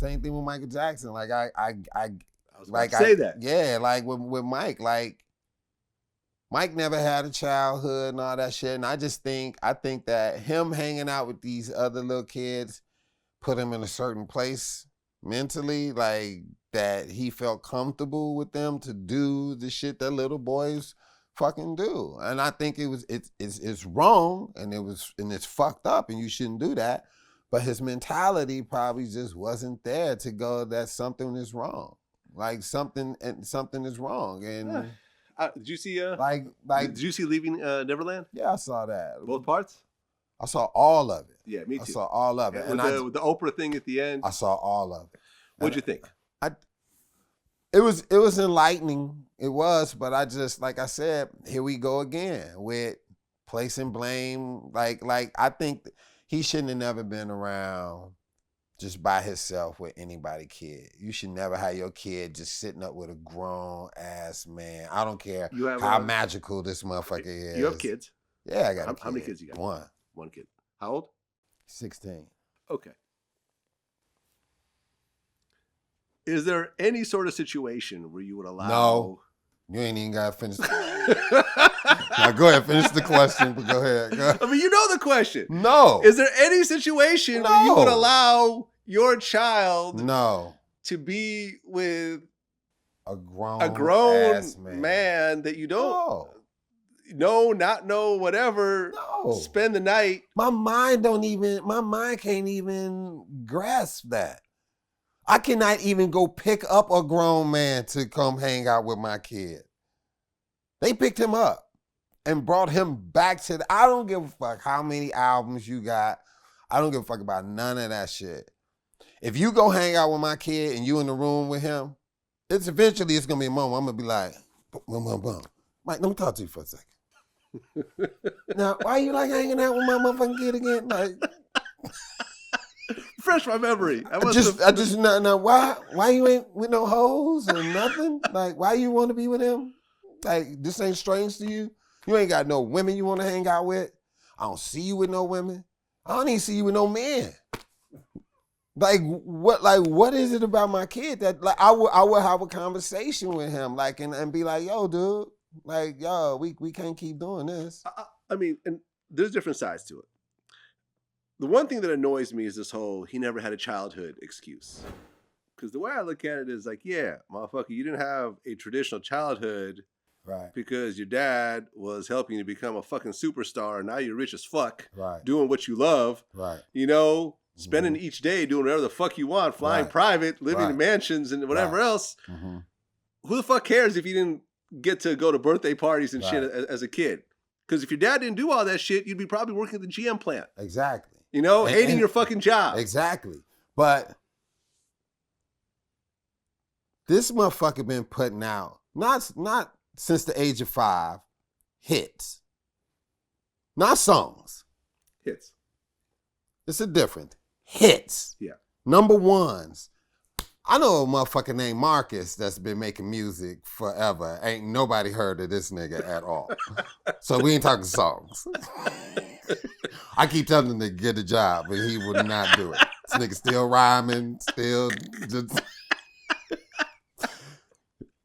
Same thing with Michael Jackson. Like I was about to say that. Yeah, like with Mike, like Mike never had a childhood and all that shit. And I think that him hanging out with these other little kids put him in a certain place mentally, like that he felt comfortable with them to do the shit that little boys fucking do. And I think it's wrong and it's fucked up and you shouldn't do that. But his mentality probably just wasn't there to go that something is wrong. Like something is wrong. And did you see did you see Leaving Neverland? Yeah, I saw that. Both parts? I saw all of it. Yeah, me too. I saw all of it. And with the Oprah thing at the end. I saw all of it. What'd you think? It was enlightening. It was, but I just, like I said, here we go again with placing blame. Like I think he shouldn't have never been around just by himself with anybody kid. You should never have your kid just sitting up with a grown ass man. I don't care how magical this motherfucker is. You have kids? Yeah, I got a kid. How many kids you got? One kid. How old? 16. Okay. Is there any sort of situation where you would allow... No. You ain't even got to finish. Now go ahead, finish the question, but go ahead. I mean, you know the question. No. Is there any situation where you would allow your child to be with a grown man that you don't not know, whatever, spend the night? My mind can't even grasp that. I cannot even go pick up a grown man to come hang out with my kid. They picked him up and brought him back to I don't give a fuck how many albums you got. I don't give a fuck about none of that shit. If you go hang out with my kid and you in the room with him, it's going to be a moment. I'm going to be like, Mike, let me talk to you for a second. Now, why you like hanging out with my motherfucking kid again? Like... Fresh my memory. I just now why you ain't with no hoes or nothing? Like, why you want to be with him? Like, this ain't strange to you? You ain't got no women you want to hang out with? I don't see you with no women. I don't even see you with no men. Like, what is it about my kid that, like, I would have a conversation with him, like, and be like, yo, dude, like, yo, we can't keep doing this. I mean, and there's different sides to it. The one thing that annoys me is this whole he never had a childhood excuse. Because the way I look at it is like, yeah, motherfucker, you didn't have a traditional childhood because your dad was helping you to become a fucking superstar and now you're rich as fuck doing what you love. You know, spending each day doing whatever the fuck you want, flying private, living in mansions and whatever else. Who the fuck cares if you didn't get to go to birthday parties and shit as a kid? Because if your dad didn't do all that shit, you'd be probably working at the GM plant. Exactly. You know, hating your fucking job. Exactly. But this motherfucker been putting out, not since the age of 5, hits. Not songs. Hits. It's a different. Hits. Yeah. Number ones. I know a motherfucker named Marcus that's been making music forever. Ain't nobody heard of this nigga at all. So we ain't talking songs. I keep telling him to get a job, but he would not do it. This nigga still rhyming, still just...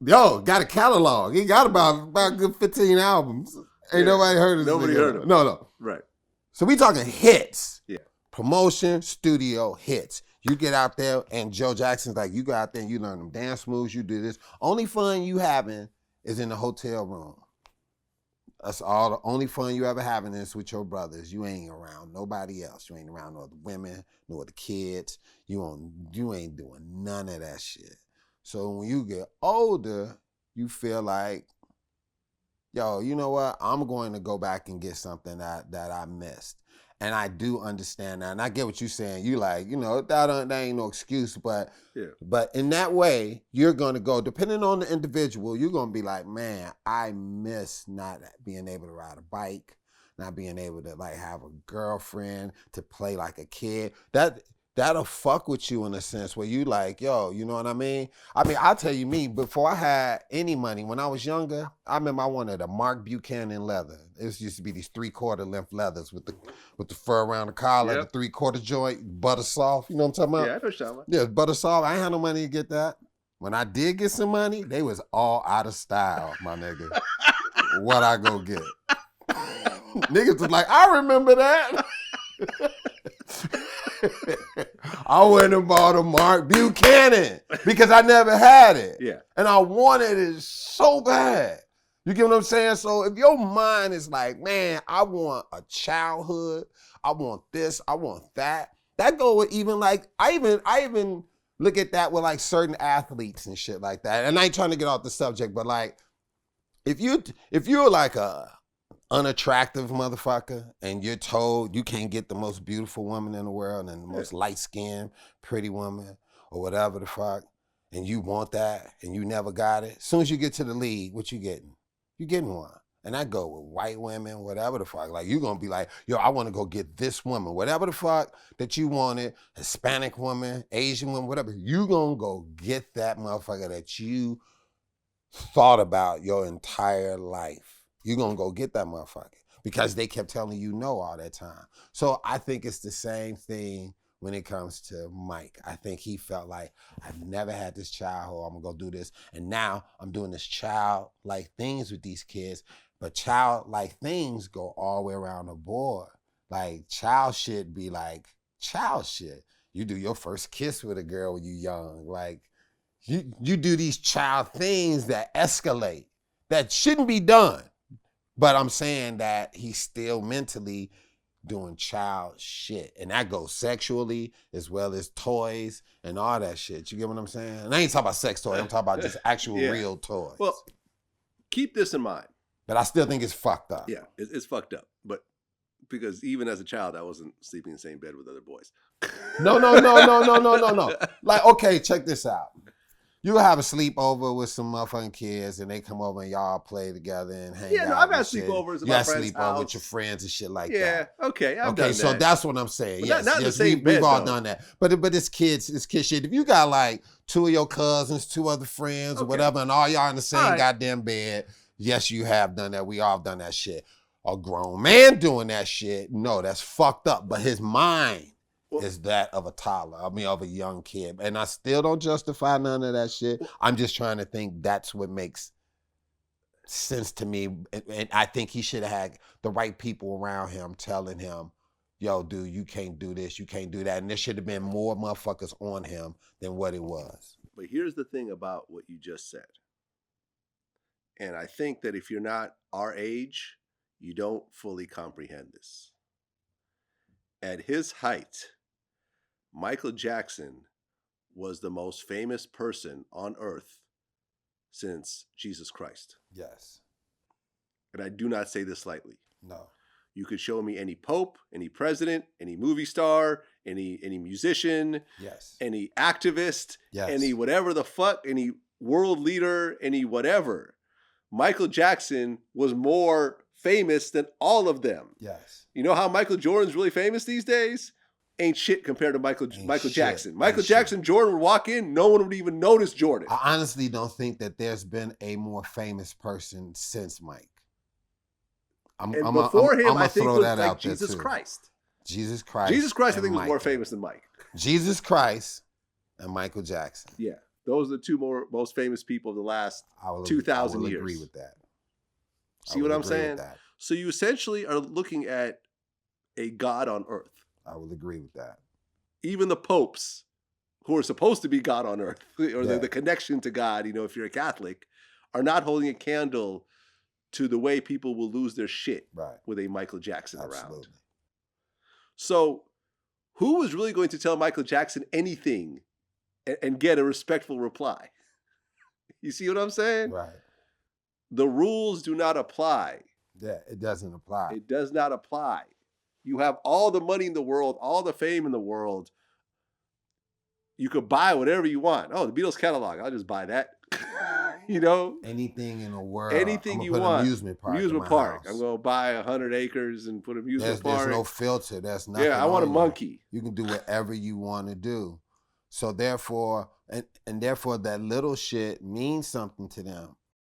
Yo, got a catalog. He got about a good 15 albums. Ain't nobody heard of this Nobody nigga. heard of him. No. Right. So we talking hits. Yeah. Promotion, studio, hits. You get out there and Joe Jackson's like, you go out there and you learn them dance moves, you do this. Only fun you having is in the hotel room. That's all. The only fun you ever having is with your brothers. You ain't around nobody else. You ain't around no other women, no other kids. You ain't doing none of that shit. So when you get older, you feel like, yo, you know what? I'm going to go back and get something that I missed. And I do understand that. And I get what you're saying. You like, you know, that ain't no excuse. But in that way, you're going to go, depending on the individual, you're going to be like, man, I miss not being able to ride a bike, not being able to like have a girlfriend, to play like a kid. That that'll fuck with you in a sense where you like, yo, you know what I mean? I mean, I'll tell you me, before I had any money, when I was younger, I remember I wanted a Mark Buchanan leather. It used to be these 3/4 length leathers with the fur around the collar, Yep. the 3/4 joint, butter soft. You know what I'm talking about? Yeah, I know what you're talking about. Yeah, butter soft. I ain't had no money to get that. When I did get some money, they was all out of style, my nigga. What I go get? Niggas was like, I remember that. I went and bought a Mark Buchanan because I never had it. Yeah. And I wanted it so bad. You get what I'm saying? So if your mind is like, man, I want a childhood, I want this, I want that. That go with even like, I even look at that with like certain athletes and shit like that. And I ain't trying to get off the subject, but like, if you're like a unattractive motherfucker and you're told you can't get the most beautiful woman in the world and the most light-skinned, pretty woman or whatever the fuck, and you want that and you never got it, as soon as you get to the league, what you getting? You getting one. And I go with white women, whatever the fuck. Like, you're going to be like, yo, I want to go get this woman. Whatever the fuck that you wanted, Hispanic woman, Asian woman, whatever, you going to go get that motherfucker that you thought about your entire life. You're going to go get that motherfucker because they kept telling you no all that time. So I think it's the same thing when it comes to Mike. I think he felt like, I've never had this childhood, I'm going to go do this. And now I'm doing this childlike things with these kids. But childlike things go all the way around the board. Like, child shit be like child shit. You do your first kiss with a girl when you young. Like, you do these child things that escalate, that shouldn't be done. But I'm saying that he's still mentally doing child shit. And that goes sexually as well as toys and all that shit. You get what I'm saying? And I ain't talking about sex toys. I'm talking about just actual real toys. Well, keep this in mind. But I still think it's fucked up. Yeah, it's fucked up. But because even as a child, I wasn't sleeping in the same bed with other boys. No. Like, okay, check this out. You have a sleepover with some motherfucking kids and they come over and y'all play together and hang out. Yeah, no, I've had sleepovers at my friend's sleep over house. with your friends and shit like that. Yeah, okay, I've done that. So that's what I'm saying. But yes, not in the same bed, we've all though. done that. But it's kid shit. If you got like 2 of your cousins, 2 other friends or whatever, and all y'all in the same goddamn bed, yes, you have done that. We all have done that shit. A grown man doing that shit, no, that's fucked up. But his mind is that of a toddler. I mean, of a young kid. And I still don't justify none of that shit. I'm just trying to think that's what makes sense to me. And I think he should have had the right people around him telling him, yo, dude, you can't do this, you can't do that. And there should have been more motherfuckers on him than what it was. But here's the thing about what you just said. And I think that if you're not our age, you don't fully comprehend this. At his height, Michael Jackson was the most famous person on earth since Jesus Christ. Yes. And I do not say this lightly. No. You could show me any pope, any president, any movie star, any musician, yes, any activist, yes, any whatever the fuck, any world leader, any whatever. Michael Jackson was more famous than all of them. Yes. You know how Michael Jordan's really famous these days? Ain't shit compared to Michael Jackson. Michael Jackson, Jordan would walk in, no one would even notice Jordan. I honestly don't think that there's been a more famous person since Mike. Before him, I think was like Jesus Christ. Jesus Christ. Jesus Christ, I think, was more famous than Mike. Jesus Christ and Michael Jackson. Yeah. Those are the two most famous people of the last 2,000 years. I would agree with that. See what I'm saying? So you essentially are looking at a God on earth. I will agree with that. Even the popes, who are supposed to be God on earth, or the connection to God, you know, if you're a Catholic, are not holding a candle to the way people will lose their shit with a Michael Jackson around. So who was really going to tell Michael Jackson anything and get a respectful reply? You see what I'm saying? Right. The rules do not apply. Yeah, it doesn't apply. It does not apply. You have all the money in the world, all the fame in the world. You could buy whatever you want. Oh, the Beatles catalog. I'll just buy that. You know, Anything in the world. anything I'm gonna you put want. amusement park in my park. house. I'm gonna buy 100 acres and put amusement park. There's no filter. There's nothing. Yeah, I want a on there. monkey. You can do whatever you want to do. So therefore, and therefore that little shit means something to them.